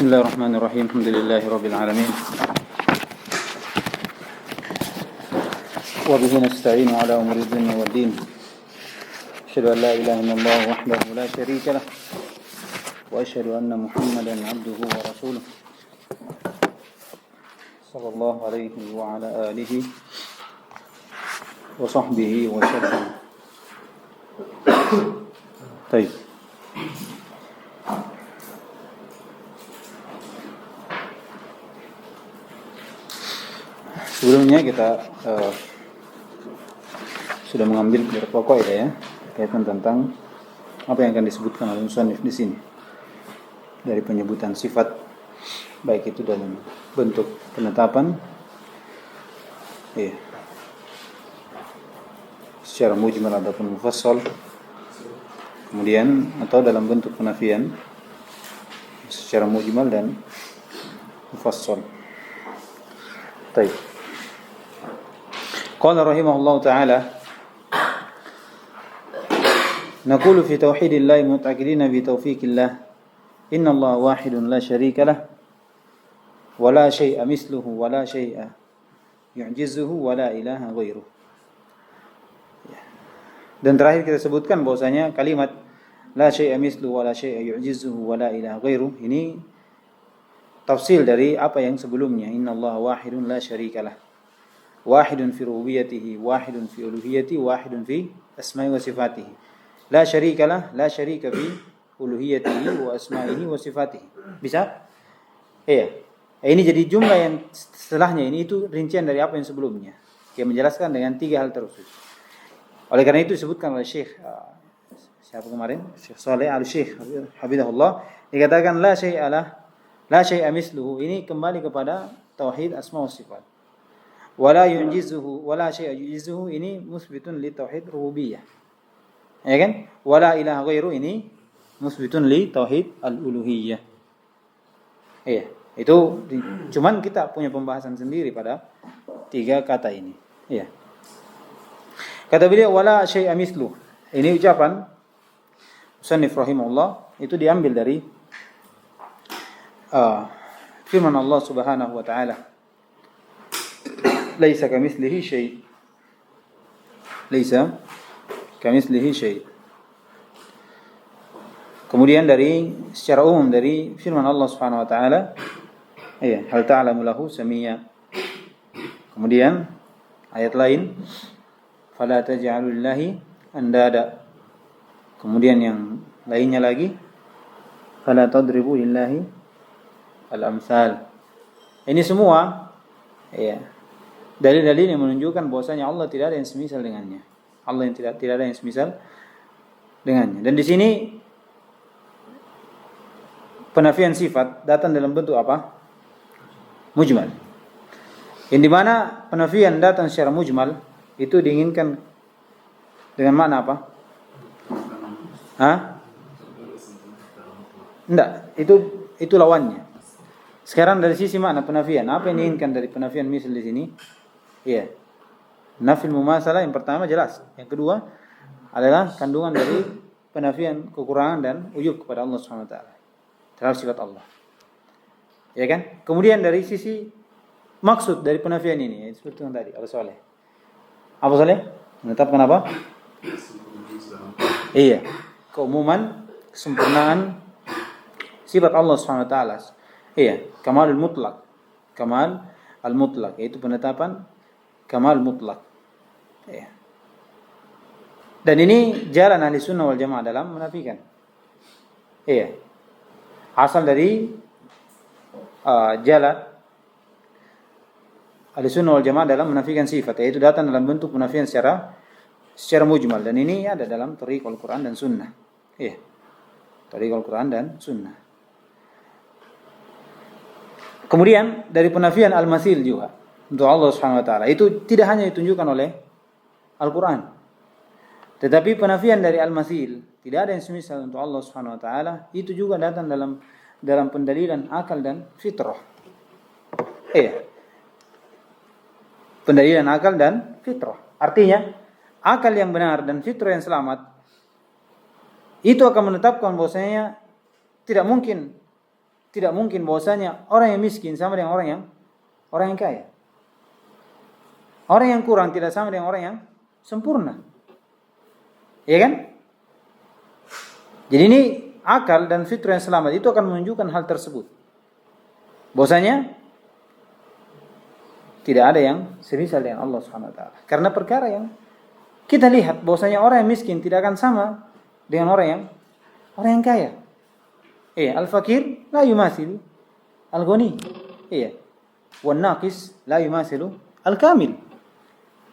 Bismillahirrahmanirrahim. Alhamdulillahirabbil alamin. Wa bihi nasta'inu ala umuri dunya waddin. Asyhadu an la ilaha illallah wahdahu la syarika lah wa asyhadu anna Muhammadan 'abduhu wa rasuluh. Sallallahu alaihi wa ala alihi wa sahbihi wa sallam. Baik. Sebelumnya kita sudah mengambil beberapa pokok ya, kaitan tentang apa yang akan disebutkan oleh musannif di sini dari penyebutan sifat, baik itu dalam bentuk penetapan, secara mujmal ataupun mufassal, kemudian atau dalam bentuk penafian secara mujmal dan mufassal. Baik. Qala rahimahullahu ta'ala naqulu fi tauhidillahi mutaqidina bi taufiqillah innallaha wahidun la syarika lah wa la syai'a misluhu wa la syai'a yu'jizuhu wa la ilaha ghairuh. Dan terakhir kita sebutkan bahwasanya kalimat la syai'a misluhu wa la syai'a yu'jizuhu wa la ilaha ghairuh ini tafsil dari apa yang sebelumnya, innallaha wahidun la syarika lah. Wahidun fi rububiyyatihi, wahidun fi uluhiyyatihi, wahidun fi asma'i wa sifatihi. La syarika lah, la syarika fi uluhiyyatihi wa asma'ihi wa sifatihi. Bisa? Iya. Ini jadi jumlah yang setelahnya ini itu rincian dari apa yang sebelumnya. Dia menjelaskan dengan 3 hal tersebut. Oleh karena itu disebutkan oleh Syekh siapa kemarin? Syekh Saleh Al-Syekh Habibullah dikatakan la syai'a lah, la syai'a misluhu. Ini kembali kepada tauhid asma wa sifat. Wala yunjizuhu wala syai'a yujizuhu ini musbitun li tauhid rububiyah. Ya kan? Wala ilaha ghairu ini musbitun li tauhid al-uluhiyah. Iya, itu cuman kita punya pembahasan sendiri pada 3 kata ini. Iya. Kata beliau wala syai'a misluh. Ini ucapan musannif rahimahullah itu diambil dari firman Allah Subhanahu wa taala. Laisa kamitslihi syai'. Laisa kamitslihi syai'. Kemudian dari secara umum dari firman Allah Subhanahu wa taala, hal ta'lamu lahu samia. Kemudian ayat lain, fala taj'alu lillahi andada. Kemudian yang lainnya lagi, fala tadribu lillahi al-amsal. Ini semua dalil-dalil yang menunjukkan bahwasanya Allah tidak ada yang semisal dengannya. Allah yang tidak ada yang semisal dengannya. Dan di sini penafian sifat datang dalam bentuk apa? Mujmal. Yang dimana penafian datang secara mujmal itu diinginkan dengan makna apa? Enggak, itu lawannya. Sekarang dari sisi makna penafian, apa yang diinginkan dari penafian misal di sini? Iya. Nafil mumasalah yang pertama jelas. Yang kedua adalah kandungan dari penafian kekurangan dan ujub kepada Allah Subhanahu wa taala. Terhadap sifat Allah. Ya kan? Kemudian dari sisi maksud dari penafian ini, seperti yang tadi Abu Saleh. Abu Saleh menetapkan apa? Iya. Keumuman, kesempurnaan sifat Allah Subhanahu wa taala. Iya, kamalul mutlak. Kamal al-mutlak yaitu penetapan kamal mutlak. Iya. Dan ini jalan ahli sunnah wal jamaah dalam menafikan. Iya. Asal dari jalan ahli sunnah wal jamaah dalam menafikan sifat, yaitu datang dalam bentuk penafian secara mujmal, dan ini ada dalam thariqul Quran dan sunnah. Iya. Thariqul Quran dan sunnah. Kemudian dari penafian al-mathil juga untuk Allah Subhanahu wa taala itu tidak hanya ditunjukkan oleh Al-Qur'an. Tetapi penafian dari al-mathil, tidak ada yang semisal untuk Allah Subhanahu wa taala, itu juga datang dalam pendalilan akal dan fitrah. Pendalilan akal dan fitrah. Artinya akal yang benar dan fitrah yang selamat itu akan menetapkan bahwasanya tidak mungkin tidak mungkin bahwasanya orang yang miskin sama dengan orang yang kaya. Orang yang kurang tidak sama dengan orang yang sempurna. Iya kan? Jadi ini akal dan fitrah yang selamat itu akan menunjukkan hal tersebut. Bahwasanya tidak ada yang semisal dengan Allah Subhanahu wa taala. Karena perkara yang kita lihat bahwasanya orang yang miskin tidak akan sama dengan orang yang kaya. Iya, al-fakir la yumathilu al-ghani. Iya. Wan naqis la yumathilu al-kamil.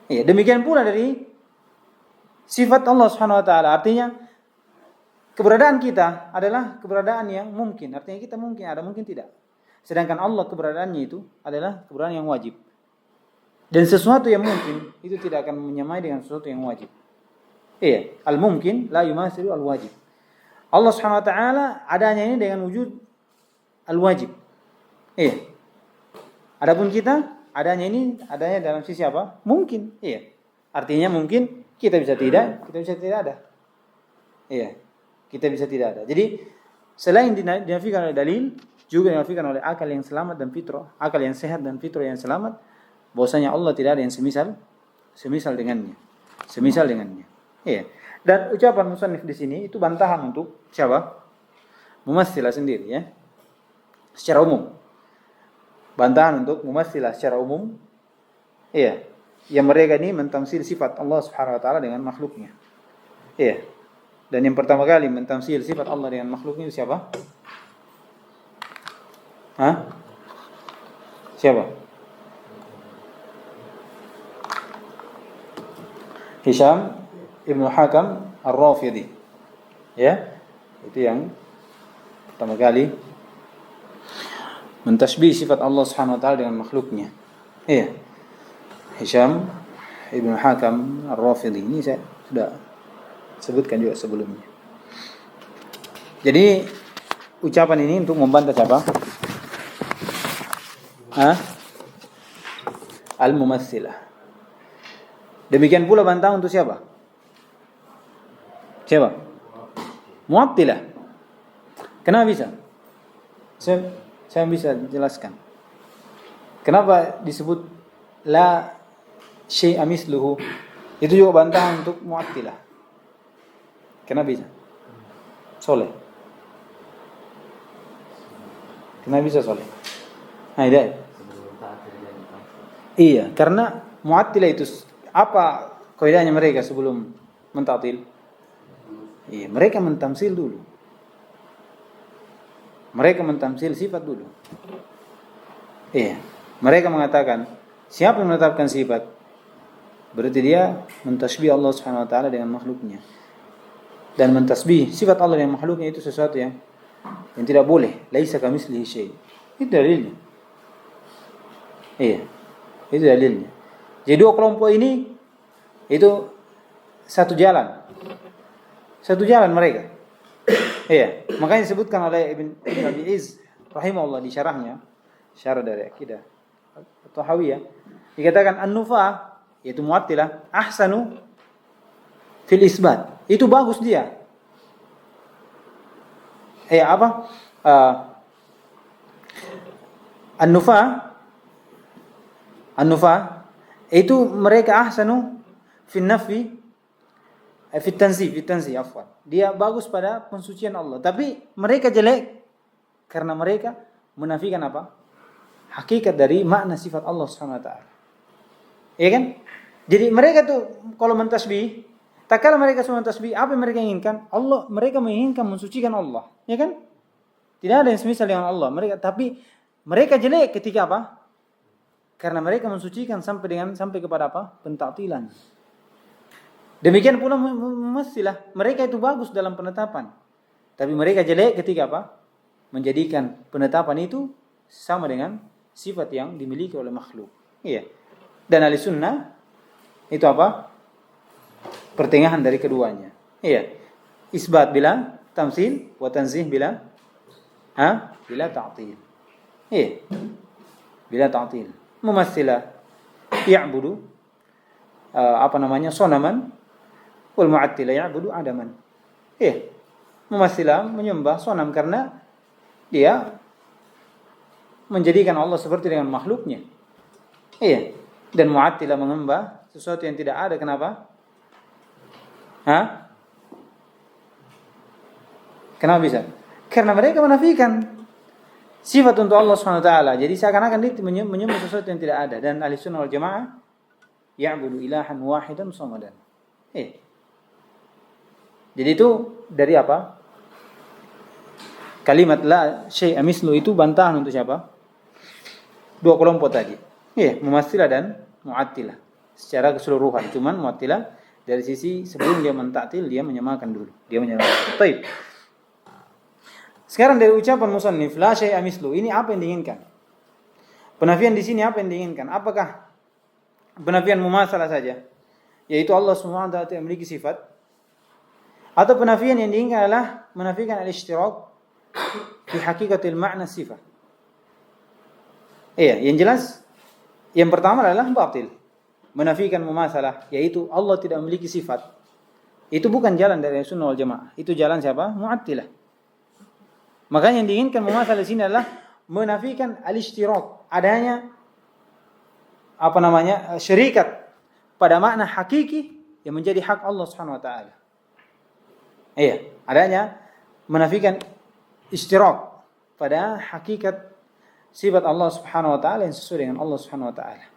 Iya, demikian pula dari sifat Allah Subhanahu wa taala. Artinya keberadaan kita adalah keberadaan yang mungkin. Artinya kita mungkin ada, mungkin tidak. Sedangkan Allah keberadaannya itu adalah keberadaan yang wajib. Dan sesuatu yang mungkin itu tidak akan menyamai dengan sesuatu yang wajib. Iya, al-mungkin la yumathilu al-wajib. Allah Subhanahu wa taala adanya ini dengan wujud al-wajib. Iya. Adapun kita adanya dalam sisi apa? Mungkin. Iya. Artinya mungkin kita bisa tidak ada. Iya. Kita bisa tidak ada. Jadi selain dinafikan oleh dalil, juga dinafikan oleh akal yang selamat dan fitrah, akal yang sehat dan fitrah yang selamat, bahwasanya Allah tidak ada yang semisal dengannya. Iya. Dan ucapan musannif di sini itu bantahan untuk siapa? Mumatsilah sendiri ya. Secara umum. Bantahan untuk mumatsilah secara umum. Iya. Yang mereka ini mentamsil sifat Allah Subhanahu wa taala dengan makhluknya. Iya. Dan yang pertama kali mentamsil sifat Allah dengan makhluknya itu siapa? Hah? Siapa? Hisham Ibnu Hakam Ar-Rafidhi. Ya. Itu yang pertama kali mentasbih sifat Allah Subhanahu wa taala dengan makhluknya. Iya. Hisham Ibnu Hakam Ar-Rafidhi ini saya sudah sebutkan juga sebelumnya. Jadi ucapan ini untuk membantah siapa? Al-mumatsilah. Demikian pula bantahan untuk siapa? Siapa? Mu'attilah. Kenapa bisa? Saya bisa jelaskan. Kenapa disebut la syai'a misluhu? Itu juga bantahan untuk Mu'attilah. Kenapa bisa? Soleh. Kenapa bisa soleh? Iya, karena Mu'attilah itu apa kaidahnya mereka sebelum mentaktil? Iya, mereka mentamsil dulu. Mereka mentamsil sifat dulu. Iya, mereka mengatakan siapa yang menetapkan sifat? Berarti dia mentasbih Allah Subhanahu wa taala dengan makhluknya. Dan mentasbih sifat Allah dengan makhluknya itu sesuatu yang tidak boleh. Laisa kamitslihi syai'. Itu dalilnya. Iya. Itu dalilnya. Jadi dua kelompok ini itu satu jalan mereka. Iya, makanya disebutkan oleh Ibn Abi Izz rahimahullah di syarahnya, syarah dari akidah Tahawiyah, dikatakan an-nufah yaitu Mu'attilah ahsanu fil isbat. Itu bagus dia. An-nufah itu mereka ahsanu fil nafi fit tanzih afwan. Dia bagus pada pensucian Allah, tapi mereka jelek karena mereka menafikan apa? Hakikat dari makna sifat Allah Subhanahu wa taala. Iya kan? Jadi mereka tuh kalau mentasbih, tak kala mereka semua mentasbih, apa yang mereka inginkan? Allah, mereka menginginkan mensucikan Allah, ya kan? Tidak ada yang semisal dengan Allah. Tapi mereka jelek ketika apa? Karena mereka mensucikan sampai kepada apa? Pentaktilan. Demikian pula mumatsilah, mereka itu bagus dalam penetapan. Tapi mereka jelek ketika apa? Menjadikan penetapan itu sama dengan sifat yang dimiliki oleh makhluk. Iya. Dan ahli sunnah itu apa? Pertengahan dari keduanya. Iya. Isbat bila tamtsil wa tanzih bila ta'til. Iya. Bila ta'til. Mumatsilah ya'budu sonaman. Wal mu'attilah ya'budu adaman. Mumatsilah menyembah sonam karena dia menjadikan Allah seperti dengan makhluknya. Iya. Dan Mu'attilah mengembah sesuatu yang tidak ada. Kenapa? Kenapa bisa? Karena mereka menafikan sifat untuk Allah SWT. Jadi seakan-akan dia menyembah sesuatu yang tidak ada. Dan ahli sunnah wal jamaah ya'budu ilahan wahidan samadan. Jadi itu dari apa? Kalimat la syai'a mislu itu bantahan untuk siapa? Dua kelompok tadi. Mumatsilah dan Mu'attilah. Secara keseluruhan. Cuman Mu'attilah dari sisi sebelum dia mentaktil, dia menyamakan dulu. Baik. Sekarang dari ucapan musannif la syai'a mislu, ini apa yang diinginkan? Penafian di sini apa yang diinginkan? Apakah penafian mumasalah saja, yaitu Allah Subhanahu wa taala tidak memiliki sifat? Atau penafian yang diinginkan adalah menafikan al-ishtirak fi hakikatil ma'na sifat? Yang jelas yang pertama adalah batil. Menafikan mumasalah, yaitu Allah tidak memiliki sifat. Itu bukan jalan dari Sunnah wal Jamaah. Itu jalan siapa? Mu'attilah. Makanya yang diinginkan mumasalah di sini adalah menafikan al-ishtirak, adanya syarikat pada makna hakiki yang menjadi hak Allah Subhanahu wa taala. Adanya menafikan ishtirak pada hakikat sifat Allah Subhanahu wa taala yang sesuai dengan Allah Subhanahu wa taala.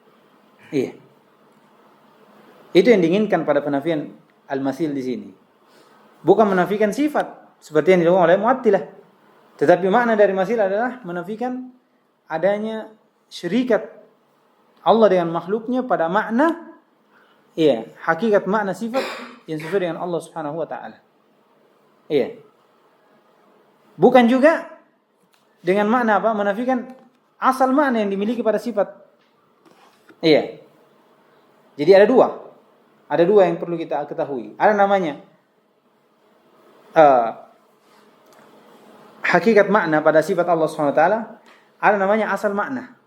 Itu yang diinginkan pada penafian al-mathil di sini. Bukan menafikan sifat seperti yang dilakukan oleh Mu'attilah. Tetapi makna dari mathil adalah menafikan adanya syarikat Allah dengan makhluknya pada makna hakikat makna sifat yang sesuai dengan Allah Subhanahu wa taala. Bukan juga dengan makna apa? Menafikan asal makna yang dimiliki pada sifat. Jadi ada dua. Ada dua yang perlu kita ketahui. Ada namanya hakikat makna pada sifat Allah Subhanahu wa taala, ada namanya asal makna.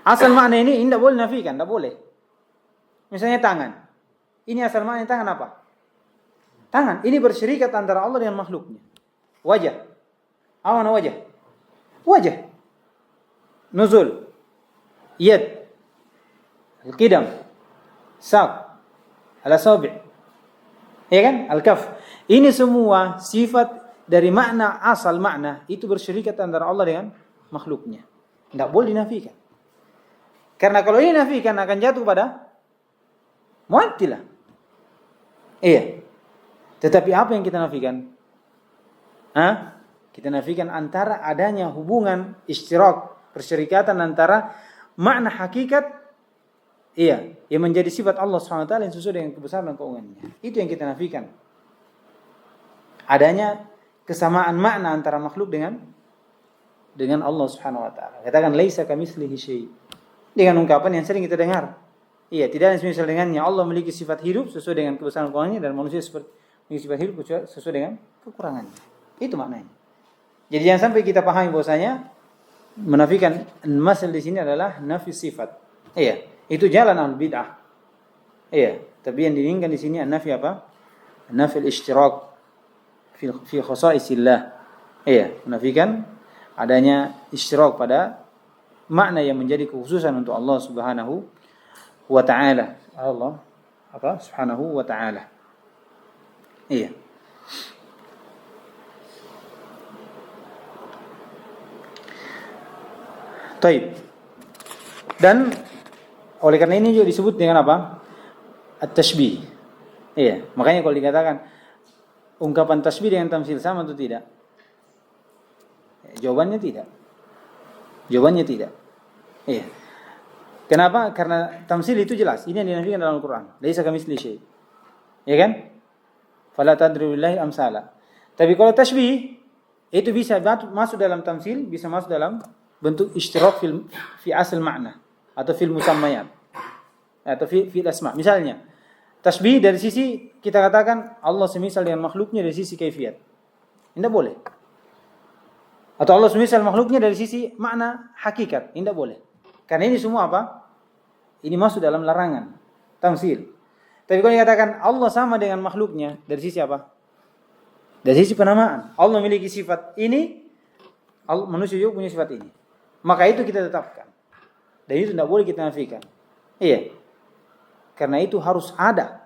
Asal makna ini tidak boleh nafikan, tidak boleh. Misalnya tangan. Ini asal makna tangan apa? Tangan. Ini bersyarikat antara Allah dengan makhluknya. Wajah. Apa mana wajah? Wajah. Nuzul. Yad. Al-qidam. Saq. Al-asabi'. Kan? Al-kaf. Ini semua sifat dari makna, asal makna itu bersyarikat antara Allah dengan makhluknya. Tidak boleh dinafikan. Karena kalau ini nafikan akan jatuh pada Mu'attilah. Tetapi apa yang kita nafikan? Kita nafikan antara adanya hubungan ishtirak, persyarikatan antara makna hakikat yang menjadi sifat Allah SWT yang sesuai dengan kebesaran dan keagungannya. Itu yang kita nafikan. Adanya kesamaan makna antara makhluk dengan Allah Subhanahu wa taala. Katakan laisa kamitslihi syai'. Dengan ungkapan yang sering kita dengar. Tidak ada semisal dengannya. Allah memiliki sifat hidup sesuai dengan kebesaran keagungannya dan manusia memiliki sifat hidup sesuai dengan kekurangannya. Itu maknanya. Jadi jangan sampai kita pahami bahwasanya menafikan al-masal di sini adalah nafi sifat. Itu jalan al-bid'ah. Tapi yang diinginkan di sini nafi apa? Nafi al-ishtirak fi khasaisillah. Menafikan adanya ishtirak pada makna yang menjadi kekhususan untuk Allah Subhanahu wa taala. Allah Subhanahu wa taala. Taib. Dan oleh karena ini juga disebut dengan apa? At-tashbih. Makanya kalau dikatakan ungkapan tasbih dengan tamsil sama atau tidak? Jawabannya tidak. Kenapa? Karena tamsil itu jelas. Ini yang dinafikan dalam Al-Quran. Laisa kamitslihi syai'. Kan? Fala tadribu lillahi amsala. Tapi kalau tasbih itu bisa masuk dalam tamsil, bisa masuk dalam bentuk ishtirak fi asal makna atau fil musammayat atau fi asma. Misalnya tasbih dari sisi kita katakan Allah semisal dengan makhluknya dari sisi kaifiyat. Tidak boleh. Atau Allah semisal makhluknya dari sisi makna hakikat. Tidak boleh. Karena ini semua apa? Ini masuk dalam larangan tamsil. Tapi kalau dikatakan Allah sama dengan makhluknya dari sisi apa? Dari sisi penamaan. Allah memiliki sifat ini Manusia juga punya sifat ini. Maka itu kita tetapkan. Dan itu tidak boleh kita nafikan. Iya. Karena itu harus ada.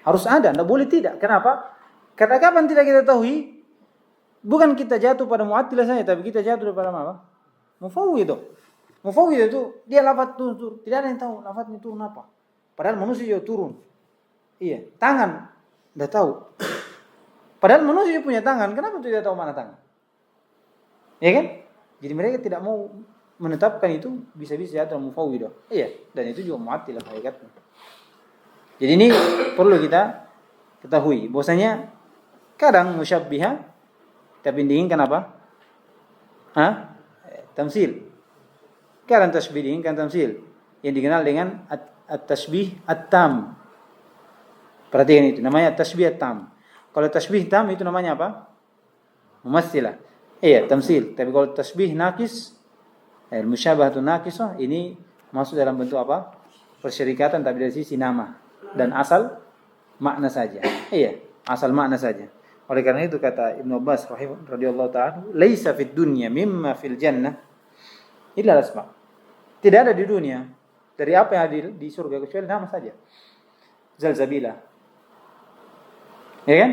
Harus ada, tidak boleh tidak. Kenapa? Karena kapan tidak kita ketahui, bukan kita jatuh pada Mu'attilah saja, tapi kita jatuh pada apa? Mufawwidh. Mufawwidh itu dia lafaz turun. Tidak ada yang tahu lafaznya turun apa. Padahal manusia juga turun. Iya, tangan tidak tahu. Padahal manusia punya tangan, kenapa tidak tahu mana tangan? Ya kan? Jadi mereka tidak mau menetapkan itu bisa-bisa jatuh mufawwidah. Iya, dan itu juga Mu'attilah hakikatnya. Jadi ini perlu kita ketahui. Bahwasanya kadang musyabbiha tapi diinginkan apa? Tamsil. Kadang tasbih diinginkan tamsil. Yang dikenal dengan at-tasbih at-tam. Perhatikan itu, namanya tasbih at-tam. Kalau tasbih tam itu namanya apa? Mumatsilah. Iya, tamsil. Tapi kalau tasbih naqis, musyabahatu naqisah, ini masuk dalam bentuk apa? Persyarikatan tapi dari sisi nama dan asal makna saja. Iya, asal makna saja. Oleh karena itu kata Ibnu Abbas radhiyallahu ta'ala, "Laisa fid dunya mimma fil jannah illa al-asma." Tidak ada di dunia dari apa yang ada di surga kecuali nama saja. Zalzabila. Ya kan?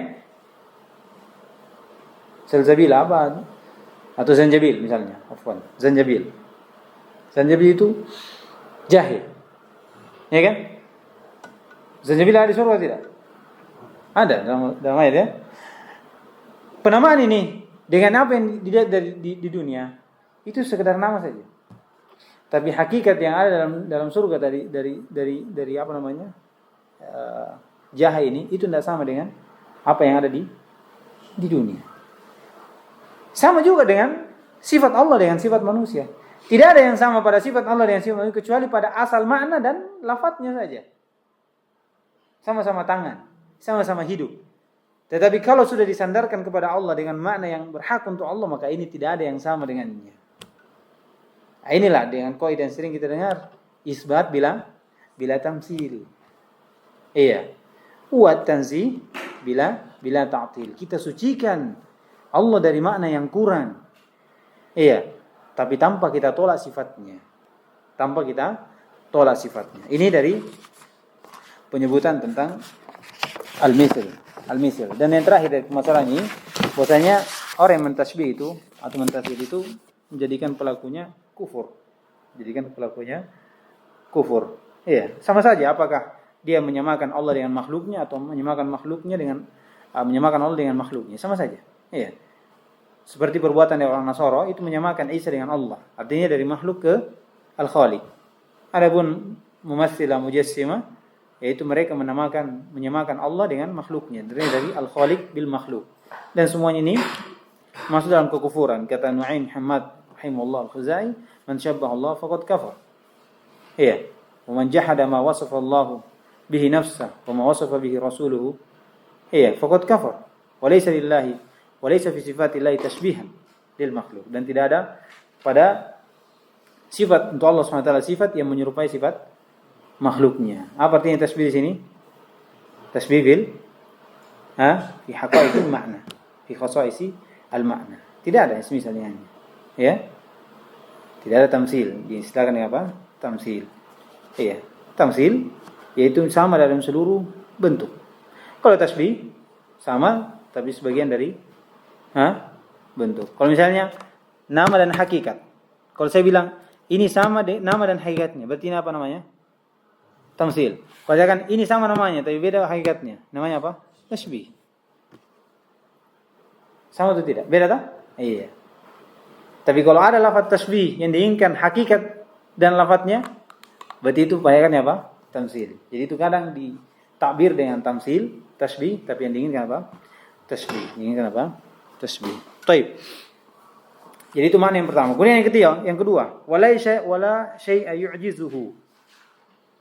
Zalzabila apa? Atau zanjabil misalnya, afwan. Zanjabil. Zanjabil itu jahe. Ya kan? Zanjabil ada di surga tidak? Ada dalam ayat ya. Penamaan ini dengan apa yang dilihat di dunia itu sekedar nama saja. Tapi hakikat yang ada dalam surga dari apa namanya? Jahe ini itu tidak sama dengan apa yang ada di dunia. Sama juga dengan sifat Allah dengan sifat manusia. Tidak ada yang sama pada sifat Allah dengan sifat manusia kecuali pada asal makna dan lafadznya saja. Sama-sama tangan, sama-sama hidup. Tetapi kalau sudah disandarkan kepada Allah dengan makna yang berhak untuk Allah, maka ini tidak ada yang sama dengannya. Nah, inilah dengan kaidah yang sering kita dengar, isbat bila tamsil. Iya. Wa tanzih bila ta'til. Kita sucikan Allah dari makna yang kurang. Iya, tapi tanpa kita tolak sifatnya. Tanpa kita tolak sifatnya. Ini dari penyebutan tentang al-misl. Dan yang terakhir dari masalah ini, bahwasanya orang yang mentasbih itu atau mentasbih itu menjadikan pelakunya kufur. Iya, sama saja apakah dia menyamakan Allah dengan makhluknya atau menyamakan makhluknya dengan menyamakan Allah dengan makhluknya, sama saja. Iya. Seperti perbuatan dari orang Nasara itu menyamakan Isa dengan Allah. Artinya dari makhluk ke al-Khaliq. Adapun mumatsilah mujassimah yaitu mereka menyamakan Allah dengan makhluknya, dari al-Khaliq bil makhluk. Dan semuanya ini masuk dalam kekufuran. Kata Nu'aim Muhammad rahimahullah al-Khuzai, "Man syabbaha Allah faqad kafar." Iya. "Wa man jahada ma wasafa Allah bihi nafsahu wa ma wasafa bihi rasuluhu." Iya, faqad kafar. Wa laysa fi sifatillahi tashbihan lil makhluk. Dan tidak ada pada sifat untuk Allah SWT sifat yang menyerupai sifat makhluknya. Apa artinya tasbih di sini? Tasbih fi haqaiqil makna, fi khasaisi al makna. Tidak ada misalnya. Ya. Tidak ada tamsil. Diistilahkan dengan apa? Tamsil. Iya. Tamsil yaitu sama dalam seluruh bentuk. Kalau tasbih sama tapi sebagian dari bentuk. Kalau misalnya nama dan hakikat. Kalau saya bilang ini sama nama dan hakikatnya, berarti ini apa namanya? Tamsil. Kalau katakan ini sama namanya tapi beda hakikatnya, namanya apa? Tasbih. Sama atau tidak? Beda tak? Iya. Tapi kalau ada lafaz tasbih yang diinginkan hakikat dan lafaznya, berarti itu bayakannya apa? Tamsil. Jadi itu kadang ditakbir dengan tamsil, tasbih, tapi yang diinginkan apa? Tasbih. Diinginkan apa? Tasbih. Baik. Jadi itu makna yang pertama. Kemudian yang kedua, wala syai'a yu'jizuhu.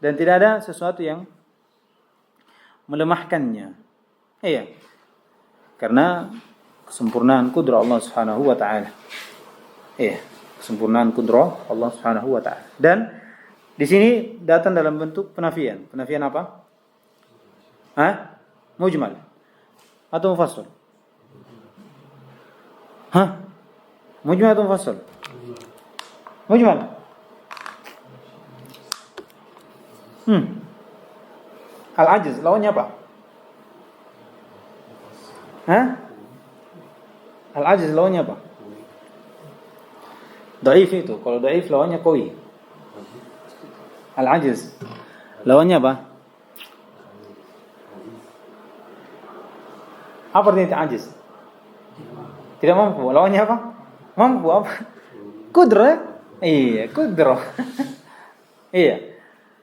Dan tidak ada sesuatu yang melemahkannya. Iya. Karena kesempurnaan kudrah Allah Subhanahu wa taala. Iya, kesempurnaan kudrah Allah Subhanahu wa taala. Dan di sini datang dalam bentuk penafian. Penafian apa? Mujmal atau mufassal? Mujmal atau mufassal? Mujmal. Al-ajiz lawannya apa? Hah? Al-ajiz lawannya apa? Dhaif itu. Kalau dhaif lawannya qawi. Al-ajiz lawannya apa? Apa artinya ajiz? Tidak mampu. Lawannya apa? Mampu apa? Qudrah. Iya, qudrah. Iya.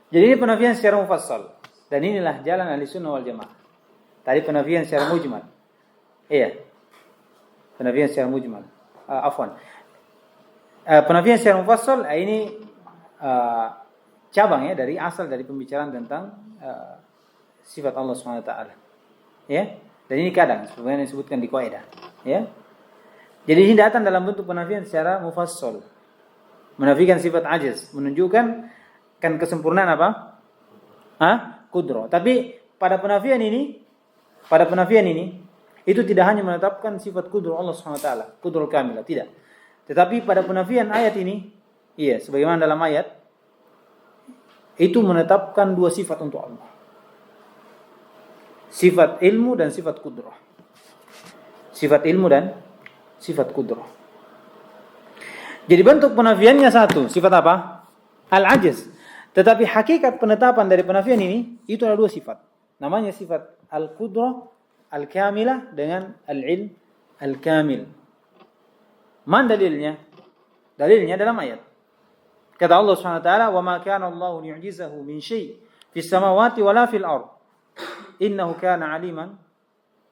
Jadi ini penafian secara mufassal. Dan inilah jalan Ahlussunnah wal Jamaah. Tadi penafian secara mujmal. Iya. Penafian secara mujmal. Afwan. Penafian secara mufassal ini cabang ya dari asal dari pembicaraan tentang sifat Allah Subhanahu wa taala. Ya. Dan ini kadang sebenarnya disebutkan di kaidah, ya. Jadi ini datang dalam bentuk penafian secara mufassal. Menafikan sifat ajiz, menunjukkan kan kesempurnaan apa? Qudrah. Tapi pada penafian ini itu tidak hanya menetapkan sifat qudrah Allah Subhanahu wa taala, qudrah kamilah, tidak. Tetapi pada penafian ayat ini, iya, sebagaimana dalam ayat itu menetapkan dua sifat untuk Allah. Sifat ilmu dan sifat qudrah. Sifat ilmu dan sifat qudrah. Jadi bentuk penafiannya satu, sifat apa? Al-ajiz. Tetapi hakikat penetapan dari penafian ini itu ada dua sifat. Namanya sifat al-qudrah al-kamilah dengan al-ilm al-kamil. Man dalilnya? Dalilnya dalam ayat. Kata Allah Subhanahu wa taala, "Wa ma kana Allahu liyu'jizahu min syai' fis samawati wala fil ardh. Innahu kana 'aliman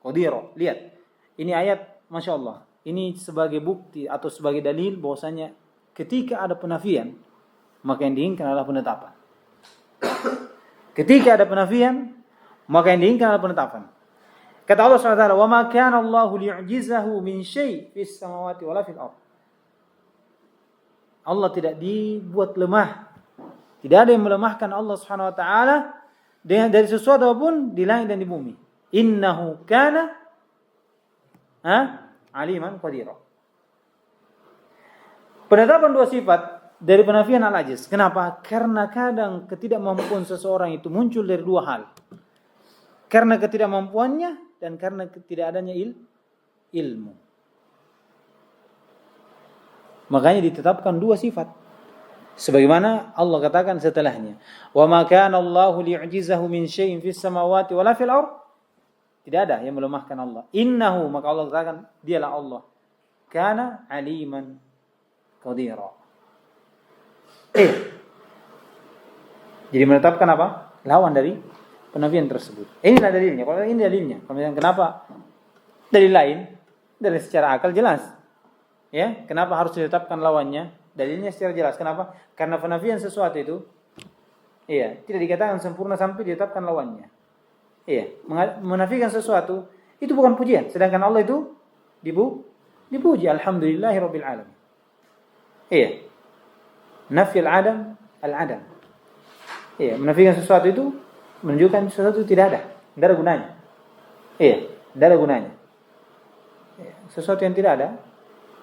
qadira." Lihat. Ini ayat Masya Allah. Ini sebagai bukti atau sebagai dalil bahwasanya ketika ada penafian, maka yang diinginkan adalah penetapan. Ketika ada penafian, maka yang diinginkan adalah penetapan. Kata Allah SWT, "Wa ma kana Allahu liyu'jizahu min syai' fis samawati wala fil ardh." Allah tidak dibuat lemah. Tidak ada yang melemahkan Allah Subhanahu wa taala dari sesuatu apapun di langit dan di bumi. Innahu kana aliman qadira. Penetapan dua sifat dari penafian al-ajiz. Kenapa? Karena kadang ketidakmampuan seseorang itu muncul dari dua hal. Karena ketidakmampuannya dan karena tidak adanya ilmu. Makanya ditetapkan dua sifat. Sebagaimana Allah katakan setelahnya, "Wa ma kana Allahu liyu'jizahu min syai'in fis samawati wala fil ardh." Tidak ada yang melemahkan Allah. Innahu, maka Allah katakan dialah Allah. Kana aliman qadira. Jadi menetapkan apa? Lawan dari penafian tersebut. Inilah dalilnya. Kalau ini dalilnya. Kemudian kenapa? Dalil lain dari secara akal jelas. Ya, kenapa harus ditetapkan lawannya? Dalilnya secara jelas. Kenapa? Karena penafian sesuatu itu tidak dikatakan sempurna sampai ditetapkan lawannya. Menafikan sesuatu itu bukan pujian, sedangkan Allah itu dipuji. Alhamdulillahirabbil alamin. Nafyul adam al-adam. Menafikan sesuatu itu menunjukkan sesuatu itu tidak ada gunanya. Tidak ada gunanya. Sesuatu yang tidak ada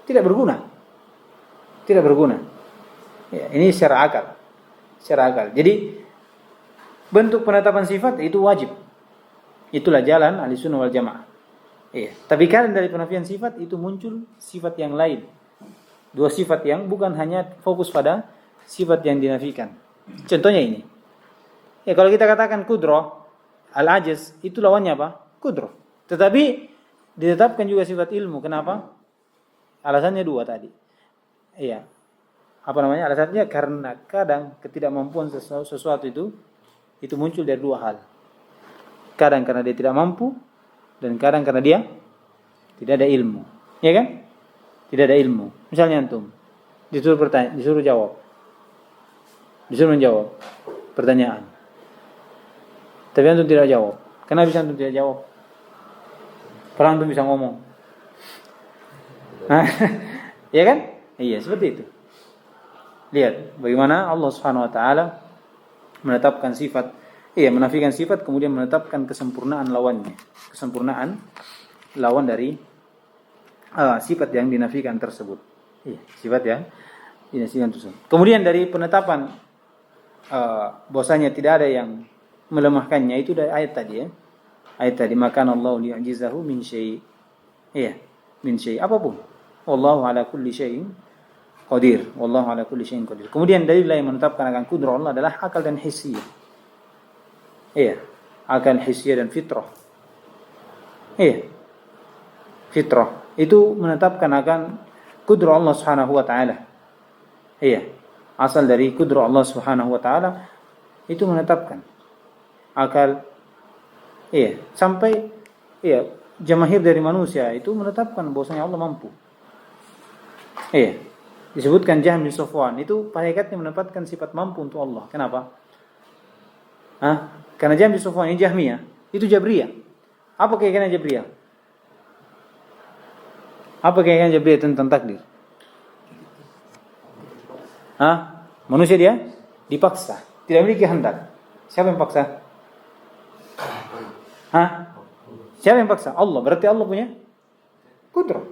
tidak berguna. Tidak berguna. Ini secara akal. Jadi bentuk penetapan sifat itu wajib. Itulah jalan Ahlussunnah wal Jamaah. Tapi kadang dari penafian sifat itu muncul sifat yang lain. Dua sifat yang bukan hanya fokus pada sifat yang dinafikan. Contohnya ini. Kalau kita katakan qudrah, al-ajiz, itu lawannya apa? Qudrah. Tetapi ditetapkan juga sifat ilmu. Kenapa? Alasannya dua tadi. Alasannya karena kadang ketidakmampuan sesuatu itu muncul dari dua hal. Kadang karena dia tidak mampu dan kadang karena dia tidak ada ilmu. Ya kan? Tidak ada ilmu. Misalnya antum disuruh jawab. Disuruh menjawab pertanyaan. Tapi antum tidak jawab. Kenapa bisa antum tidak jawab? Padahal antum bisa ngomong. Ya kan? Iya, seperti itu. Lihat bagaimana Allah Subhanahu wa taala menetapkan sifat, menafikan sifat kemudian menetapkan kesempurnaan lawannya. Kesempurnaan lawan dari sifat yang dinafikan tersebut. Iya, sifat yang dinasikan tersebut. Kemudian dari penetapan bahwasanya tidak ada yang melemahkannya itu dari ayat tadi ya. Ayat tadi maka Allah liya'jizahu min syai'. Iya, min syai' apapun. Wallahu ala kulli syai'in qadir. Wallahu ala kulli syai'in qadir. Kemudian dalil lain yang menetapkan akan kudrah Allah adalah akal dan hissiyah. Iya, akal hissiyah dan fitrah. Iya. Fitrah itu menetapkan akan kudrah Allah Subhanahu wa taala. Iya. Asal dari kudrah Allah Subhanahu wa taala itu menetapkan akal. Iya, sampai iya, jamaahir dari manusia itu menetapkan bahwasanya Allah mampu. Iya. Disebutkan Jahm bin Safwan itu pada hakikatnya menempatkan sifat mampu untuk Allah. Kenapa? Karena Jahm bin Safwan ini Jahmiyah, itu Jabriyah. Apa keyakinan Jabriyah? Apa keyakinan Jabriyah tentang takdir? Manusia dia dipaksa, tidak memiliki kehendak. Siapa yang paksa? Siapa yang paksa? Allah. Berarti Allah punya kudrah.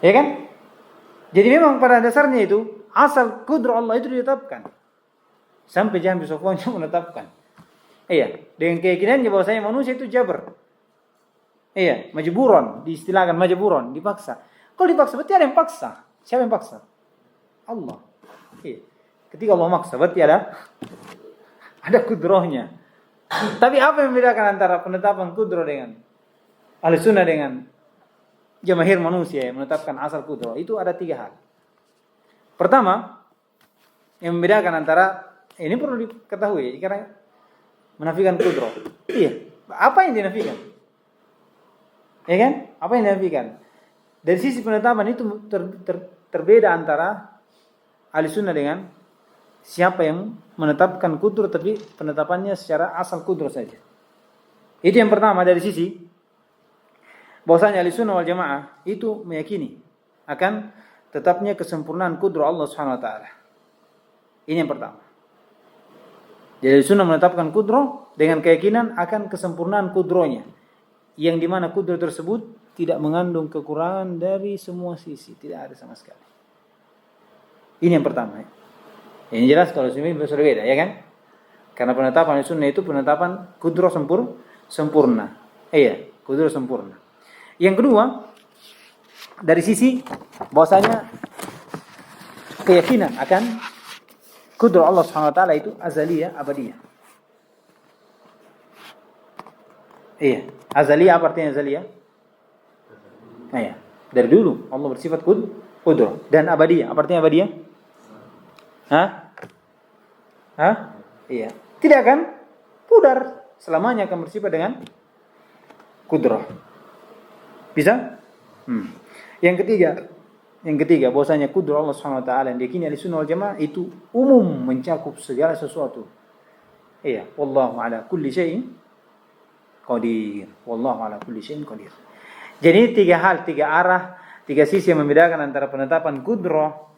Ya kan? Jadi memang pada dasarnya itu asal kudrah Allah itu ditetapkan. Sampai Jahm bin Safwan menetapkan. Iya, dengan keyakinannya bahwasanya manusia itu jabr. Iya, majburon, diistilahkan majburon, dipaksa. Kalau dipaksa berarti ada yang paksa. Siapa yang paksa? Allah. Iya. Ketika Allah maksa berarti ada kudrahnya. Tapi apa yang membedakan antara penetapan kudrah dengan Ahlussunnah dengan jamaahir manusia yang menetapkan asal kudrah? Itu ada 3 hal. Pertama, yang membedakan antara ini perlu diketahui karena menafikan kudrah. Iya, apa yang dinafikan? Ya kan? Apa yang dinafikan? Dari sisi penetapan itu terbeda antara Ahlussunnah dengan siapa yang menetapkan kudrah tapi penetapannya secara asal kudrah saja. Itu yang pertama dari sisi bahwasanya Ahlussunnah wal Jamaah itu meyakini akan tetapnya kesempurnaan kudrah Allah Subhanahu wa taala. Ini yang pertama. Jadi Ahlussunnah menetapkan kudrah dengan keyakinan akan kesempurnaan kudrahnya, yang dimana kudrah tersebut tidak mengandung kekurangan dari semua sisi, tidak ada sama sekali. Ini yang pertama. Yang jelas kalau ini berbeda, ya kan? Karena penetapan Sunnah itu penetapan kudrah sempurna. Iya, kudrah sempurna. Yang kedua, dari sisi bahwasanya keyakinan akan kudrah Allah Subhanahu wa taala itu azaliyah, abadiyah. Iya, azaliyah apa artinya azaliyah? Iya, dari dulu Allah bersifat kudrah dan abadiyah. Apa artinya abadiyah? Iya. Tidak akan pudar, selamanya akan bersifat dengan kudrah. Bisa? Yang ketiga bahwasanya kudrah Allah Subhanahu wa taala yang diyakini Ahlussunnah wal Jamaah itu umum mencakup segala sesuatu. Iya, wallahu ala kulli syai'in qadir. Wallahu ala kulli syai'in qadir. Jadi 3 hal, 3 arah, 3 sisi yang membedakan antara penetapan kudrah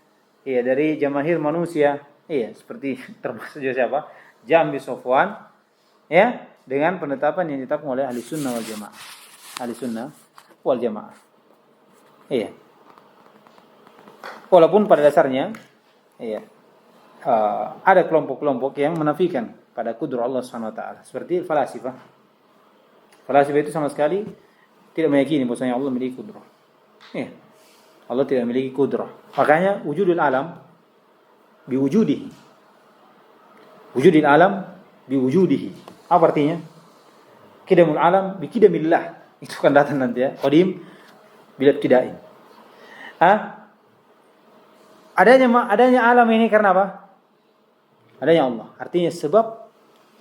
dari jamaahir manusia, seperti termasuk siapa? Jahm bin Safwan, dengan penetapan yang ditetapkan oleh Ahlussunnah wal Jamaah. Ahlussunnah wal Jamaah. Iya. Walaupun pada dasarnya ada kelompok-kelompok yang menafikan pada kudrah Allah Subhanahu wa taala, seperti falasifah. Falasifah itu sama sekali tidak meyakini bahwasanya Allah memiliki kudrah. Allah tidak memiliki kudrah. Makanya wujudul alam biwujudihi. Wujudul alam biwujudihi. Apa artinya? Qidamul alam biqidamillah. Itu kan datang nanti ya. Qadim bila ibtida'in. Adanya alam ini karena apa? Adanya Allah. Artinya sebab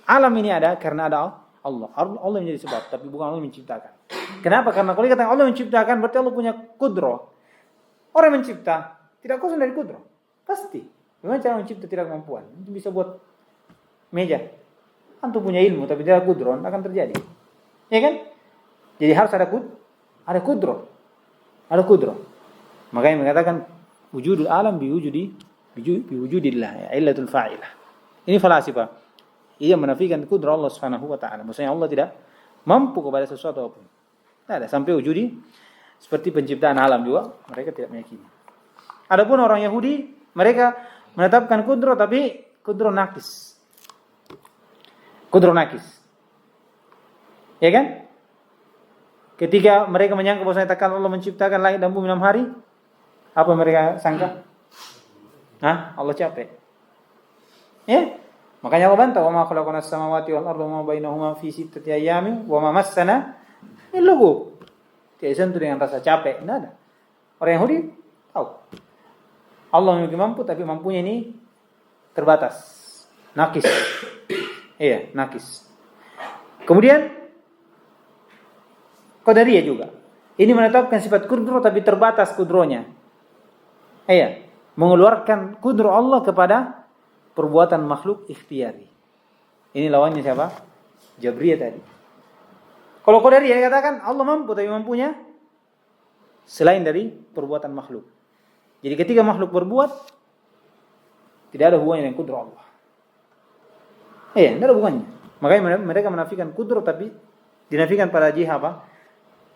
alam ini ada karena ada Allah. Allah menjadi sebab, tapi bukan Allah menciptakan. Kenapa? Karena kalau dikatakan Allah menciptakan berarti Allah punya kudrah. Orang mencipta tidak kosong dari kudrah. Pasti. Bagaimana cara mencipta tidak kemampuan? Itu bisa buat meja. Antum punya ilmu tapi tidak kudrah akan terjadi. Ya kan? Jadi harus ada kudrah. Ada kudrah. Makanya mengatakan wujudul alam biwujudillah, illatul fa'ilah. Ini falasifah. Ia menafikan kudrah Allah Subhanahu wa taala. Maksudnya Allah tidak mampu kepada sesuatu apapun. Tidak ada sampai Seperti penciptaan alam juga mereka tidak meyakini. Adapun orang Yahudi, mereka menetapkan kudro tapi kudro nakis. Kudro nakis. Ya kan? Ketika mereka menyangka bahwa Allah menciptakan langit dan bumi 6 hari, apa mereka sangka? Allah capek. Ya? Makanya Allah bantah, "Wa ma khalaqnas samawati wal arda wa ma bainahuma fi sittati ayyamin wa ma massana min lughub." Tidak sentuh dengan rasa capek, tidak ada. Orang Yahudi tahu. Allah memiliki mampu, tapi mampunya ini terbatas. Nakis. Iya, nakis. Kemudian Qadariyah juga. Ini menetapkan sifat kudro tapi terbatas kudronya. Iya, mengeluarkan kudro Allah kepada perbuatan makhluk ikhtiyari. Ini lawannya siapa? Jabriyah tadi. Kalau Qadariyah katakan Allah mampu tapi mampunya selain dari perbuatan makhluk. Jadi ketika makhluk berbuat tidak ada hubungannya dengan kudro Allah. Tidak ada hubungannya. Makanya mereka menafikan kudro tapi dinafikan pada jihah apa?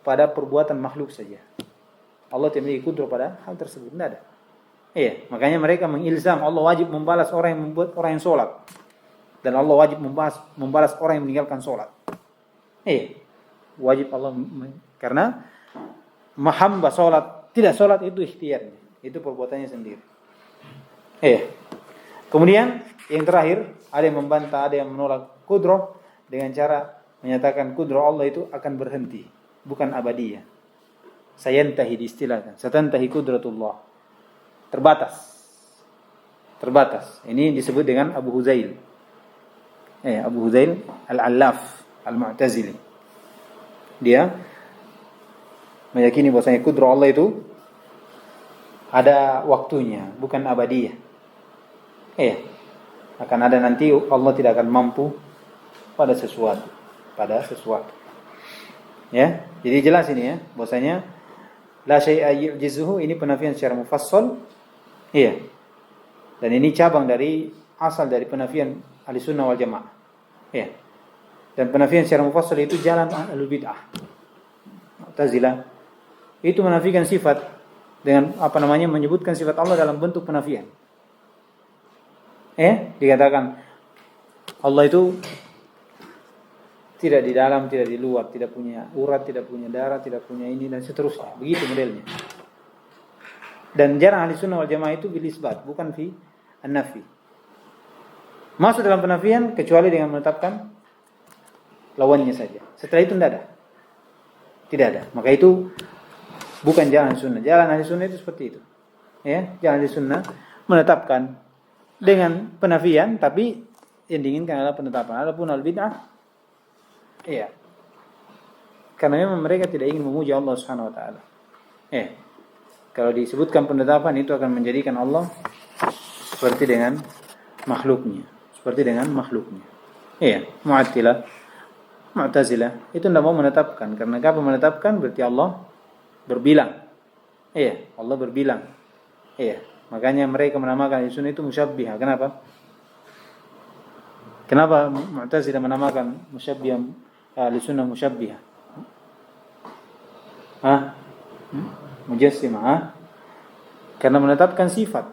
Pada perbuatan makhluk saja. Allah tidak memiliki kudro pada hal tersebut. Tidak ada. Makanya mereka mengilzam Allah wajib membalas orang yang membuat orang yang sholat. Dan Allah wajib membalas orang yang meninggalkan sholat. Wajib Allah. Karena hamba sholat, tidak sholat itu ikhtiarnya. Itu perbuatannya sendiri. Kemudian yang terakhir, ada yang membantah, ada yang menolak kudro dengan cara menyatakan kudro Allah itu akan berhenti, bukan abadiyah. Sayantahi diistilahkan, satantahi kudratullah. Terbatas. Ini disebut dengan Abu Huzail. Abu Huzail Al-Allaf Al-Mu'tazili. Dia meyakini bahwasanya kudro Allah itu ada waktunya, bukan abadiyah. Akan ada nanti Allah tidak akan mampu pada sesuatu. Ya, jadi jelas ini ya, bahwasanya la syai'a yu'jizuhu ini penafian secara mufassal. Dan ini cabang dari asal dari penafian Ahlussunnah wal Jamaah. Dan penafian secara mufassal itu jalan Ahlul Bid'ah. Mu'tazilah itu menafikan sifat dengan menyebutkan sifat Allah dalam bentuk penafian. Dikatakan Allah itu tidak di dalam, tidak di luar, tidak punya urat, tidak punya darah, tidak punya ini dan seterusnya. Begitu modelnya. Dan jarang Ahlussunnah wal Jamaah itu bil isbat, bukan fi an-nafi. Masuk dalam penafian kecuali dengan menetapkan lawannya saja. Setelah itu tidak ada. Tidak ada. Maka itu bukan jalan Ahlussunnah. Jalan Ahlussunnah itu seperti itu. Jalan Ahlussunnah menetapkan dengan penafian tapi yang diinginkan adalah penetapan. Adapun al-bid'ah karena memang mereka tidak ingin memuji Allah Subhanahu wa taala. Kalau disebutkan penetapan itu akan menjadikan Allah seperti dengan makhluknya. Mu'tazilah itu tidak mau menetapkan, karena kalau menetapkan berarti Allah berbilang. Allah berbilang. Makanya mereka menamakan Ahlussunnah itu musyabbihah. Kenapa Mu'tazilah menamakan musyabbihah Ahlussunnah musyabbihah? Mujassimah. Karena menetapkan sifat.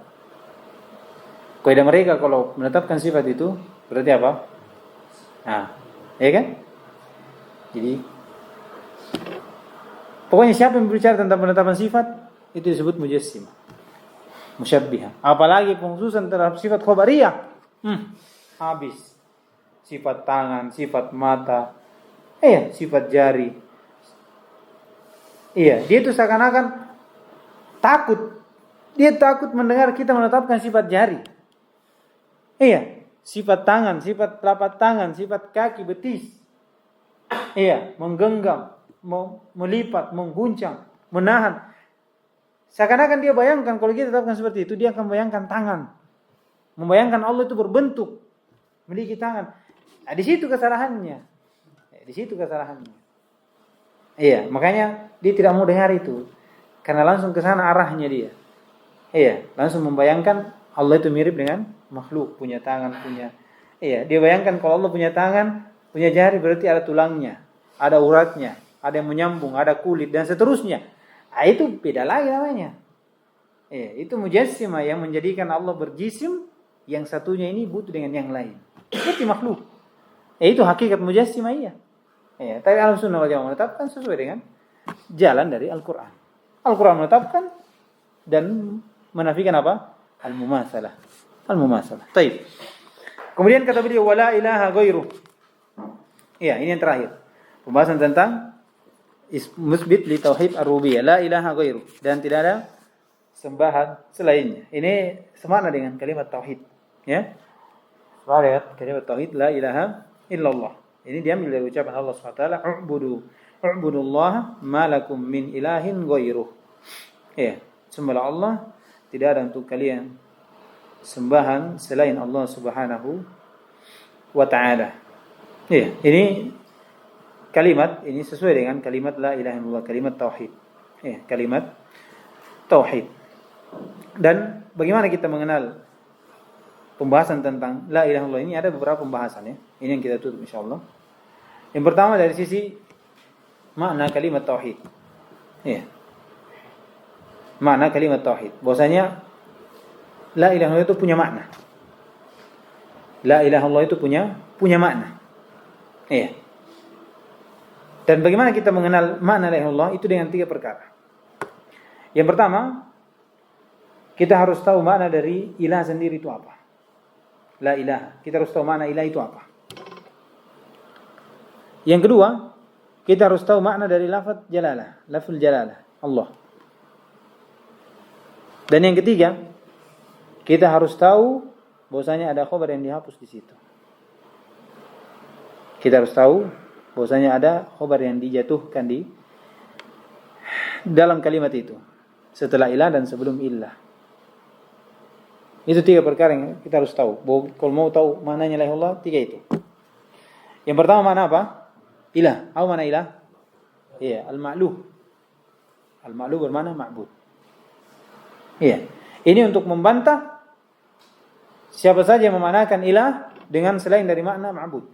Kaidah mereka kalau menetapkan sifat itu berarti apa? Ya kan? Jadi pokoknya siapa yang berbicara tentang penetapan sifat itu disebut mujassimah, musyabbihah. Apalagi pengkhususan terhadap sifat khabariyah, habis. Sifat tangan, sifat mata, sifat jari. Dia itu seakan-akan takut. Dia takut mendengar kita menetapkan sifat jari. Sifat tangan, sifat telapak tangan, sifat kaki, betis. Menggenggam, melipat, mengguncang, menahan. Seakan-akan dia bayangkan kalau kita tetapkan seperti itu, dia akan bayangkan tangan. Membayangkan Allah itu berbentuk, memiliki tangan. Di situ kesalahannya. Makanya dia tidak mau dengar itu. Karena langsung ke sana arahnya dia. Langsung membayangkan Allah itu mirip dengan makhluk, punya tangan, punya. Dia bayangkan kalau Allah punya tangan, punya jari berarti ada tulangnya, ada uratnya, ada yang menyambung, ada kulit dan seterusnya. Itu beda lagi namanya. Itu mujassimah yang menjadikan Allah berjisim, yang satunya ini butuh dengan yang lain. Seperti makhluk. Itu hakikat mujassimah iya. Tapi Ahlussunnah wal Jamaah menetapkan sesuai dengan jalan dari Al-Quran. Al-Quran menetapkan dan menafikan apa? Al-mumatsalah. Al-mumatsalah. Baik. Kemudian kata beliau wala ilaha ghairu. Ini yang terakhir. Pembahasan tentang musbit li tauhid ar-rububiyah, la ilaha ghairu, dan tidak ada sembahan selainnya. Ini semakna dengan kalimat tauhid, ya. Lihat kalimat tauhid la ilaha illallah. Ini diambil dari ucapan Allah Subhanahu wa taala, "U'budullaha ma lakum min ilahin ghairuh." Sembahlah Allah, tidak ada untuk kalian sembahan selain Allah Subhanahu wa taala. Ini kalimat ini sesuai dengan kalimat la ilaha illallah, kalimat tauhid. Kalimat tauhid. Dan bagaimana kita mengenal pembahasan tentang la ilaha illallah ini? Ada beberapa pembahasan, ya. Ini yang kita tutup insyaallah. Yang pertama dari sisi makna kalimat tauhid. Makna kalimat tauhid. Bahwasanya la ilaha illallah itu punya makna. La ilaha illallah itu punya makna. Dan bagaimana kita mengenal makna la ilaha illallah itu dengan 3 perkara. Yang pertama, kita harus tahu makna dari ilah sendiri itu apa. La ilaha. Kita harus tahu makna ilah itu apa. Yang kedua, kita harus tahu makna dari lafaz jalalah, lafzul jalalah, Allah. Dan yang ketiga, kita harus tahu bahwasanya ada khabar yang dihapus di situ. Kita harus tahu bahwasanya ada khabar yang dijatuhkan di dalam kalimat itu, setelah ilah dan sebelum illah. Itu 3 perkara yang kita harus tahu. Kalau mau tahu maknanya la ilaha illallah, 3 itu. Yang pertama makna apa? Ilah. Apa makna ilah? Al-ma'luh. Al-ma'luh bermakna ma'bud. Ini untuk membantah siapa saja yang memanakan ilah dengan selain dari makna ma'bud.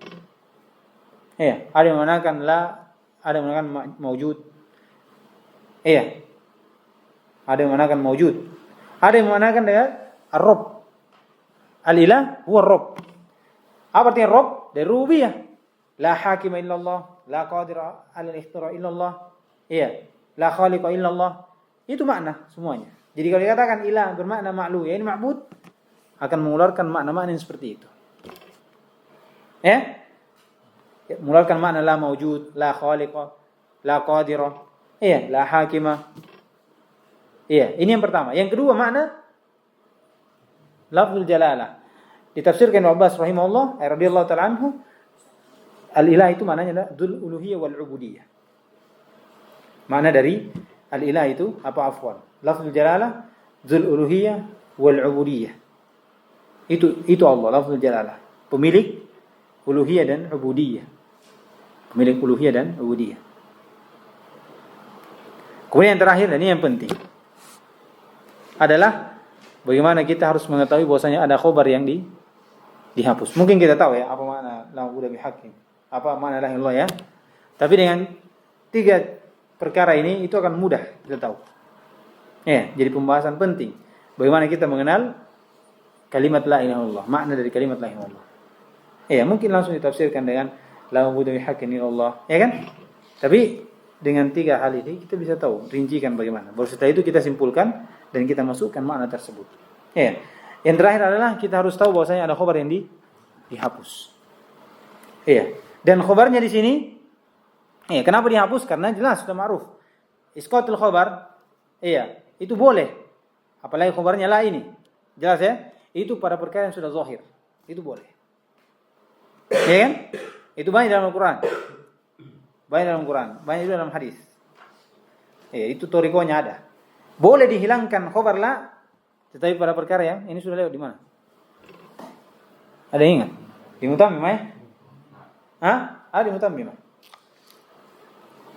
Ada yang memanakan la, ada yang memanakan maujud. Ada yang memanakan maujud. Ada yang memanakan dengan ar-rabb. Al-ilah huwa ar-rabb. Apa artinya rabb? Dari rububiyah. La hakima illallah, la qadira al-ikhtira illallah, la khaliqa illallah. Itu makna semuanya. Jadi kalau dikatakan ilah bermakna ma'lu, ini ma'bud, akan mengeluarkan makna-makna yang seperti itu. Mengeluarkan makna la mawjud, la khaliqa, la qadira, la hakima. Ini yang pertama. Yang kedua makna lafzul jalalah. Ditafsirkan oleh Abbas rahimahullah radhiyallahu ta'ala anhu, al-ilah itu maknanya adalah dzul uluhiyah wal ubudiyah. Makna dari al-ilah itu apa, afwan? Lafzul jalalah dzul uluhiyah wal ubudiyah. Itu Allah, lafzul jalalah. Pemilik uluhiyah dan ubudiyah. Pemilik uluhiyah dan ubudiyah. Kemudian yang terakhir, dan ini yang penting, adalah bagaimana kita harus mengetahui bahwasanya ada khobar yang dihapus. Mungkin kita tahu ya apa makna la ubuda bihaqqin, apa makna la ilaha illallah, ya. Tapi dengan 3 perkara ini itu akan mudah kita tahu. Jadi pembahasan penting bagaimana kita mengenal kalimat la ilaha illallah, makna dari kalimat la ilaha illallah. Mungkin langsung ditafsirkan dengan la ubuda bihaqqin illallah, ya kan? Tapi dengan 3 hal ini kita bisa tahu, rincikan bagaimana. Baru setelah itu kita simpulkan dan kita masukkan makna tersebut. Yang terakhir adalah kita harus tahu bahwasanya ada khabar yang dihapus. Dan khabarnya di sini, kenapa dihapus? Karena jelas sudah ma'ruf. Isqatul khabar, itu boleh. Apalagi khabarnya la ini. Jelas ya? Itu pada perkara yang sudah zahir. Itu boleh. Ya kan? Itu banyak dalam Al-Quran. Banyak dalam Quran, banyak juga dalam hadis. Itu torikonya ada. Boleh dihilangkan khabar la, tetapi pada perkara yang ini sudah lewat di mana? Ada yang ingat? Di Mutammim ya? Ada di Mutammim.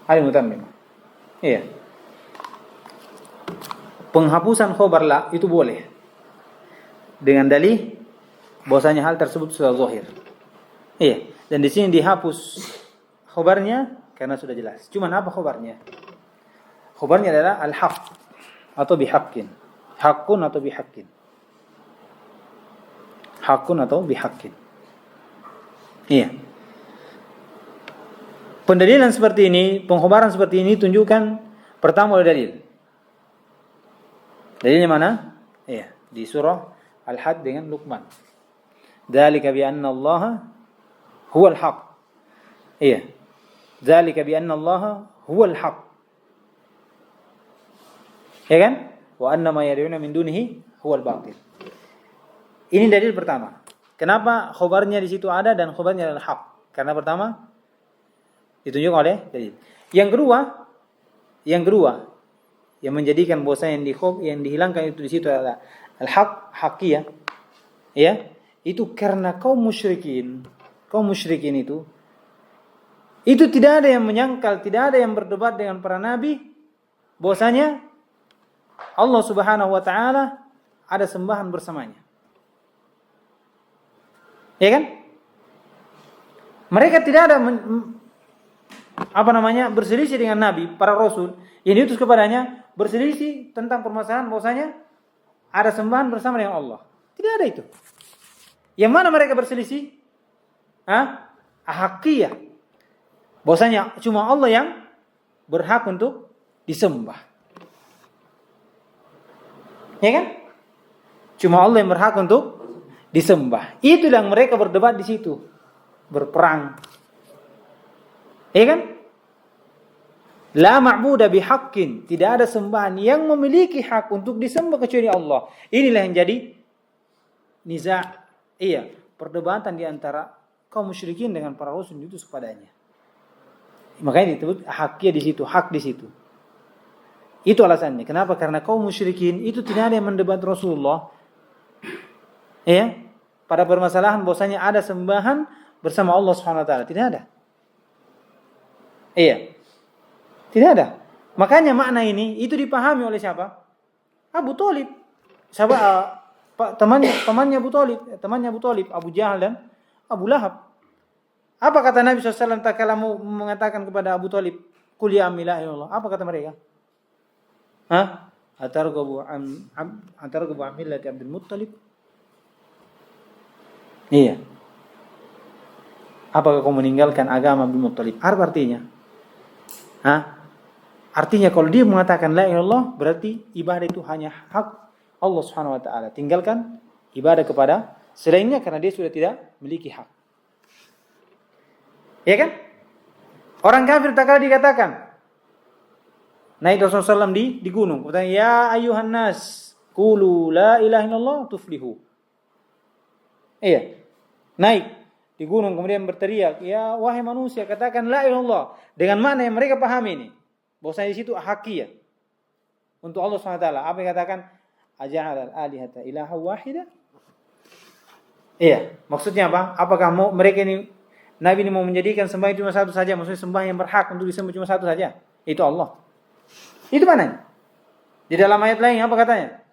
Ada di Mutammim. Penghapusan khabar la itu boleh dengan dalih bahwasanya hal tersebut sudah zahir. Dan di sini dihapus khabarnya karena sudah jelas. Cuman apa khabarnya? Khabarnya adalah al-haq atau bihaqqin. Haqqun atau bihaqqin. Haqqun atau bihaqqin. Iya. Pendalilan seperti ini, pengkhabaran seperti ini tunjukkan pertama oleh dalil. Dalilnya mana? Iya, di surah Al-Had dengan Luqman. Dzalika bi anna Allah huwal haq. Iya. Dzalika bi anna Allah huwal haq. Ya kan? Wa anna ma yad'una min dunihi huwal batil. Ini dalil pertama. Kenapa khabarnya di situ ada dan khabarnya adalah haq? Karena pertama ditunjukkan oleh dalil. Yang kedua yang menjadikan bahwasanya yang dihilangkan itu di situ adalah al-haq, haqiyah. Ya, itu karena kaum musyrikin itu tidak ada yang menyangkal, tidak ada yang berdebat dengan para nabi bahwasanya Allah Subhanahu wa taala ada sembahan bersamanya. Ya kan? Mereka tidak ada berselisih dengan nabi, para rasul yang diutus kepadanya, berselisih tentang permasalahan bahwasanya ada sembahan bersama dengan Allah. Tidak ada itu. Yang mana mereka berselisih? Hakiyah. Bahwasanya cuma Allah yang berhak untuk disembah. Ya kan? Cuma Allah yang berhak untuk disembah. Itu yang mereka berdebat di situ. Berperang. Ya kan? La ma'buda bihaqqin, tidak ada sembahan yang memiliki hak untuk disembah kecuali Allah. Inilah yang jadi niza', perdebatan di antara kaum musyrikin dengan para rasul itu kepadanya. Makanya disebut hakiyah di situ, hak di situ. Itu alasannya. Kenapa? Karena kaum musyrikin itu tidak ada yang mendebat Rasulullah. Ya, pada permasalahan bahwasanya ada sembahan bersama Allah Subhanahu wa taala, tidak ada. Iya. Tidak ada. Makanya makna ini itu dipahami oleh siapa? Abu Thalib. Temannya Abu Thalib, Abu Jahal dan Abu Lahab. Apa kata Nabi SAW tatkala mengatakan kepada Abu Thalib, "Qul ya amila ilallah." Apa kata mereka? Atarghabu an millati Abdul Muttalib? Iya. Apakah kau meninggalkan agama Abdul Muttalib? Apa artinya? Artinya kalau dia mengatakan la ilaha illallah, berarti ibadah itu hanya hak Allah Subhanahu wa taala. Tinggalkan ibadah kepada selainnya karena dia sudah tidak memiliki hak. Ya kan? Orang kafir tak kala dikatakan naik Rasulullah SAW di gunung. Katanya, ya ayuhan nas, qulu la ilaha illallah tuflihu. Iya. Naik di gunung kemudian berteriak, ya wahai manusia, katakan la ilaha illallah. Dengan mana yang mereka pahami ini? Bahwasanya di situ hakiyah untuk Allah SWT. Apa yang katakan? Aja'al al-alihata ilaha wahida? Iya. Maksudnya apa? Apakah mereka ini, Nabi ini mau menjadikan sembahan cuma satu saja? Maksudnya sembahan yang berhak untuk disembah cuma satu saja? Itu Allah. Itu mana? Di dalam ayat lain apa katanya?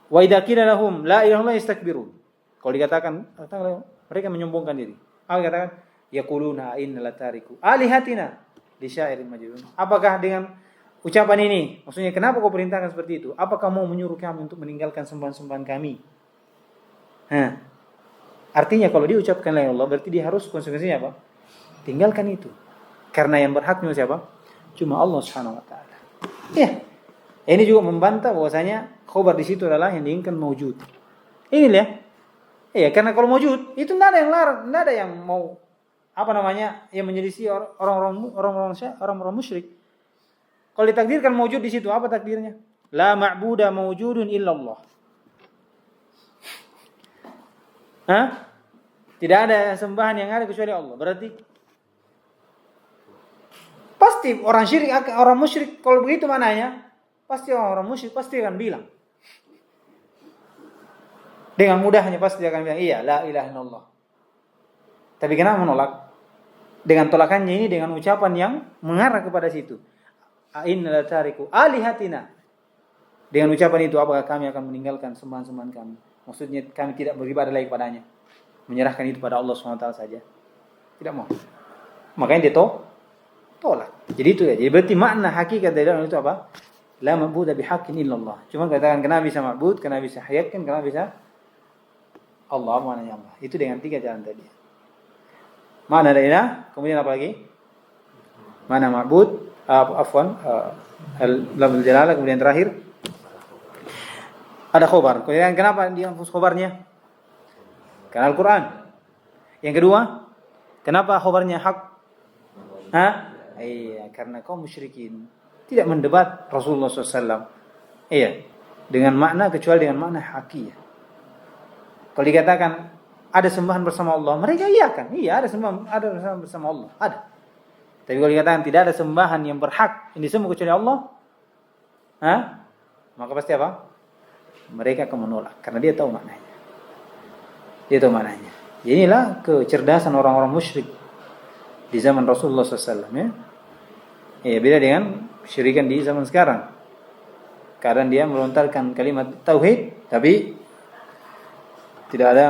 Wa idza qila lahum la ilaha illallah yastakbirun. Kalau dikatakan mereka menyombongkan diri. Apa dikatakan? Yaquluna inna latariku alihatina li syairin majnun. Apakah dengan ucapan ini, maksudnya kenapa kau perintahkan seperti itu? Apakah mau menyuruh kami untuk meninggalkan sembahan-sembahan kami? Artinya kalau dia ucapkan la ilaha illallah berarti dia harus konsekuensinya apa? Tinggalkan itu. Karena yang berhak cuma siapa? Cuma Allah Subhanahu wa taala. Ya. Ini juga membantah bahwasanya khabar di situ adalah yang diinginkan maujud. Inilah. Iya, karena kalau maujud itu tidak ada yang larang, tidak ada yang mau yang menyelisih orang-orang musyrik. Kalau ditakdirkan maujud di situ, apa takdirnya? La ma'buda maujudun illallah. Tidak ada sembahan yang ada kecuali Allah. Berarti pasti orang musyrik kalau begitu mananya, pasti orang musyrik pasti akan bilang. Dengan mudahnya pasti akan bilang, iya, la ilaha illallah. Tapi kenapa menolak? Dengan tolakannya ini dengan ucapan yang mengarah kepada situ. Inna la tariku alihatina. Dengan ucapan itu apakah kami akan meninggalkan sembahan-sembahan kami? Maksudnya kami tidak beribadah lagi kepadanya. Menyerahkan itu pada Allah SWT saja. Tidak mau. Makanya dia tolak. Jadi itu ya. Jadi berarti makna hakikat dari itu apa? La ma'budu bihaqqin illallah. Cuma katakan kenapa bisa ma'bud, kenapa bisa hayatkan, kenapa bisa Allah, maknanya Allah. Itu dengan 3 jalan tadi. Makna la ilah, kemudian apa lagi? Makna ma'bud, lafzul jalalah, kemudian terakhir ada khobar. Kemudian kenapa dia hapus khobarnya? Karena Al-Quran. Yang kedua, kenapa khobarnya hak? Iya, karena kaum musyrikin tidak mendebat Rasulullah SAW. Iya, dengan makna kecuali dengan makna hakiyah. Kalau dikatakan ada sembahan bersama Allah, mereka iyakan. Iya, ada sembahan bersama Allah, ada. Tapi kalau dikatakan tidak ada sembahan yang berhak yang disembah kecuali Allah, maka pasti apa? Mereka akan menolak karena dia tahu maknanya. Dia tahu maknanya. Inilah kecerdasan orang-orang musyrik di zaman Rasulullah SAW, ya. Ya, beda dengan syirikan di zaman sekarang. Kadang dia melontarkan kalimat tauhid, tapi tidak ada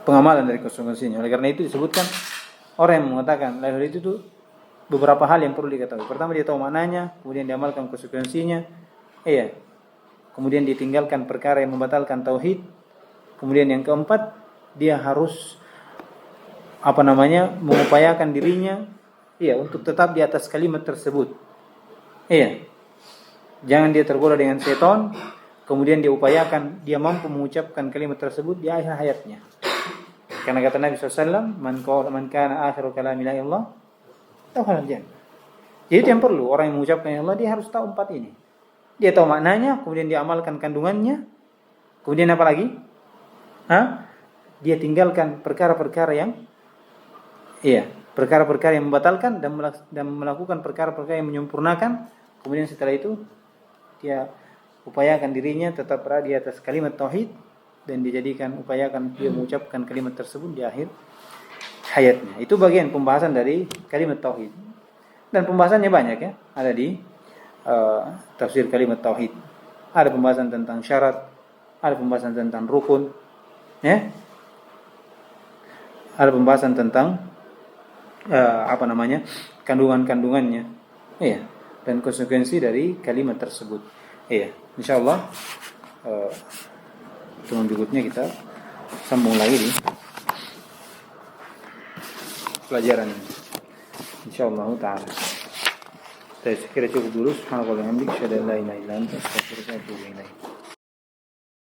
pengamalan dari konsekuensinya. Oleh karena itu disebutkan orang yang mengatakan la ilaha illallah itu beberapa hal yang perlu diketahui. Pertama, dia tahu maknanya, kemudian diamalkan konsekuensinya. Iya. Kemudian ditinggalkan perkara yang membatalkan tauhid. Kemudian yang keempat, dia harus mengupayakan dirinya untuk tetap di atas kalimat tersebut. Iya. Jangan dia tergoda dengan setan, kemudian dia upayakan dia mampu mengucapkan kalimat tersebut di akhir hayatnya. Karena kata Nabi SAW, man kana akhiru kalami la ilallah dakhala al-jannah. Jadi itu yang perlu orang yang mengucapkan ya Allah, dia harus tahu 4 ini. Dia tahu maknanya, kemudian dia amalkan kandungannya. Kemudian apa lagi? Dia tinggalkan perkara-perkara yang membatalkan dan melakukan perkara-perkara yang menyempurnakan. Kemudian setelah itu dia upayakan dirinya tetap berada di atas kalimat tauhid dan upayakan dia mengucapkan kalimat tersebut di akhir hayatnya. Itu bagian pembahasan dari kalimat tauhid. Dan pembahasannya banyak, ya. Ada di tafsir kalimat tauhid. Ada pembahasan tentang syarat, ada pembahasan tentang rukun, ya. Ada pembahasan tentang kandungan-kandungannya, dan konsekuensi dari kalimat tersebut. Insyaallah pertemuan berikutnya kita sambung lagi di pelajaran ini. Insyaallah taala. Saya kira cukup dulu. Subhanallah wa bihamdihi, asyhadu an la ilaha illa anta, astaghfiruka wa atubu ilaik.